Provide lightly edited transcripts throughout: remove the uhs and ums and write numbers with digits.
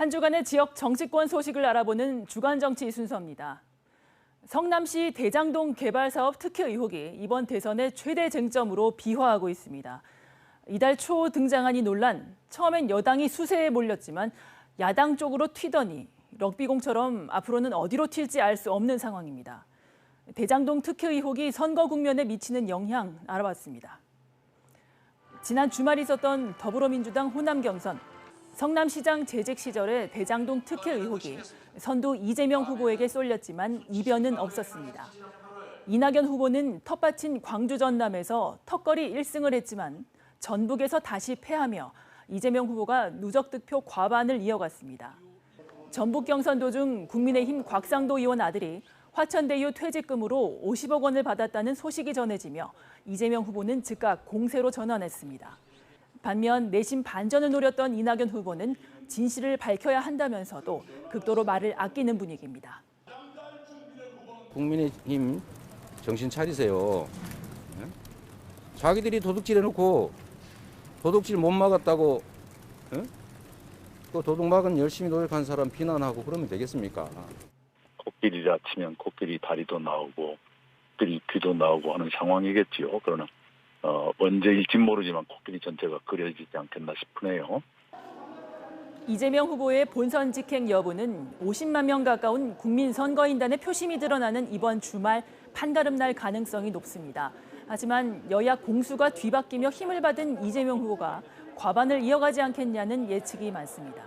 한 주간의 지역 정치권 소식을 알아보는 주간 정치 순서입니다. 성남시 대장동 개발 사업 특혜 의혹이 이번 대선의 최대 쟁점으로 비화하고 있습니다. 이달 초 등장한 이 논란, 처음엔 여당이 수세에 몰렸지만 야당 쪽으로 튀더니 럭비공처럼 앞으로는 어디로 튈지 알 수 없는 상황입니다. 대장동 특혜 의혹이 선거 국면에 미치는 영향 알아봤습니다. 지난 주말 있었던 더불어민주당 호남 경선, 성남시장 재직 시절에 대장동 특혜 의혹이 선두 이재명 후보에게 쏠렸지만 이변은 없었습니다. 이낙연 후보는 텃밭인 광주 전남에서 턱걸이 1승을 했지만 전북에서 다시 패하며 이재명 후보가 누적 득표 과반을 이어갔습니다. 전북 경선 도중 국민의힘 곽상도 의원 아들이 화천대유 퇴직금으로 50억 원을 받았다는 소식이 전해지며 이재명 후보는 즉각 공세로 전환했습니다. 반면 내심 반전을 노렸던 이낙연 후보는 진실을 밝혀야 한다면서도 극도로 말을 아끼는 분위기입니다. 국민의힘 정신 차리세요. 자기들이 도둑질 해놓고 도둑질 못 막았다고 그 도둑 막은 열심히 노력한 사람 비난하고 그러면 되겠습니까? 코끼리라 치면 코끼리 다리도 나오고 코끼리 귀도 나오고 하는 상황이겠지요. 그러나 언제일지 모르지만 코끼리 전체가 그려지지 않겠나 싶으네요. 이재명 후보의 본선 직행 여부는 50만 명 가까운 국민 선거인단의 표심이 드러나는 이번 주말 판가름 날 가능성이 높습니다. 하지만 여야 공수가 뒤바뀌며 힘을 받은 이재명 후보가 과반을 이어가지 않겠냐는 예측이 많습니다.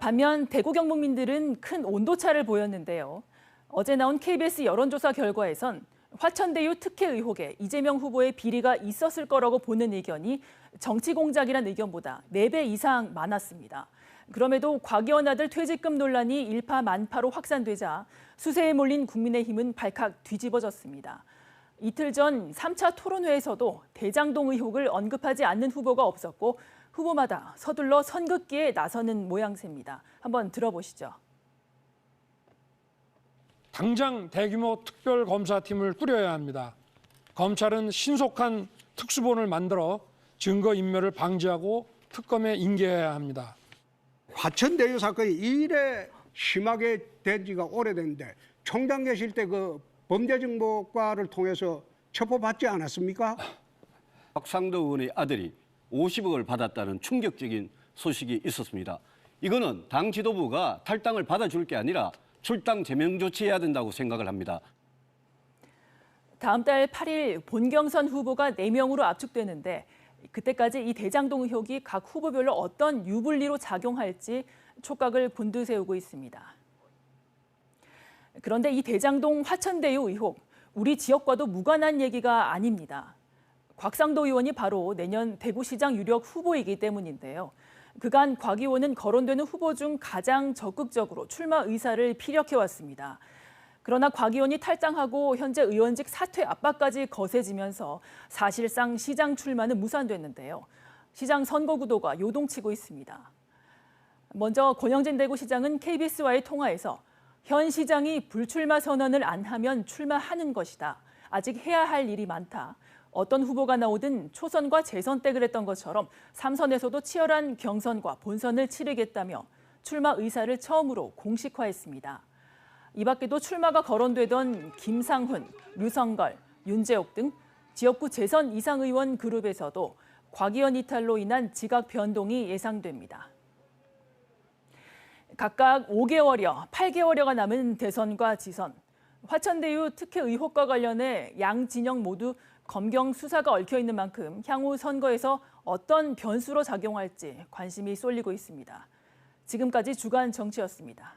반면 대구 경북민들은 큰 온도차를 보였는데요. 어제 나온 KBS 여론조사 결과에선 화천대유 특혜 의혹에 이재명 후보의 비리가 있었을 거라고 보는 의견이 정치 공작이란 의견보다 4배 이상 많았습니다. 그럼에도 곽 의원 아들 퇴직금 논란이 일파만파로 확산되자 수세에 몰린 국민의힘은 발칵 뒤집어졌습니다. 이틀 전 3차 토론회에서도 대장동 의혹을 언급하지 않는 후보가 없었고 후보마다 서둘러 선긋기에 나서는 모양새입니다. 한번 들어보시죠. 당장 대규모 특별검사팀을 꾸려야 합니다. 검찰은 신속한 특수본을 만들어 증거인멸을 방지하고 특검에 인계해야 합니다. 화천대유 사건이 이래 심하게 된 지가 오래됐는데 총장 계실 때 그 범죄정보과를 통해서 첩보받지 않았습니까? 곽상도 의원의 아들이 50억을 받았다는 충격적인 소식이 있었습니다. 이거는 당 지도부가 탈당을 받아줄 게 아니라 출당 제명 조치해야 된다고 생각을 합니다. 다음 달 8일 본경선 후보가 4명으로 압축되는데 그때까지 이 대장동 의혹이 각 후보별로 어떤 유불리로 작용할지 촉각을 곤두세우고 있습니다. 그런데 이 대장동 화천대유 의혹, 우리 지역과도 무관한 얘기가 아닙니다. 곽상도 의원이 바로 내년 대구시장 유력 후보이기 때문인데요. 그간 곽 의원은 거론되는 후보 중 가장 적극적으로 출마 의사를 피력해왔습니다. 그러나 곽 의원이 탈당하고 현재 의원직 사퇴 압박까지 거세지면서 사실상 시장 출마는 무산됐는데요. 시장 선거 구도가 요동치고 있습니다. 먼저 권영진 대구시장은 KBS와의 통화에서 현 시장이 불출마 선언을 안 하면 출마하는 것이다. 아직 해야 할 일이 많다. 어떤 후보가 나오든 초선과 재선 때 그랬던 것처럼 3선에서도 치열한 경선과 본선을 치르겠다며 출마 의사를 처음으로 공식화했습니다. 이 밖에도 출마가 거론되던 김상훈, 류성걸, 윤재옥 등 지역구 재선 이상 의원 그룹에서도 곽 의원 이탈로 인한 지각 변동이 예상됩니다. 각각 5개월여, 8개월여가 남은 대선과 지선. 화천대유 특혜 의혹과 관련해 양 진영 모두 검경 수사가 얽혀 있는 만큼 향후 선거에서 어떤 변수로 작용할지 관심이 쏠리고 있습니다. 지금까지 주간 정치였습니다.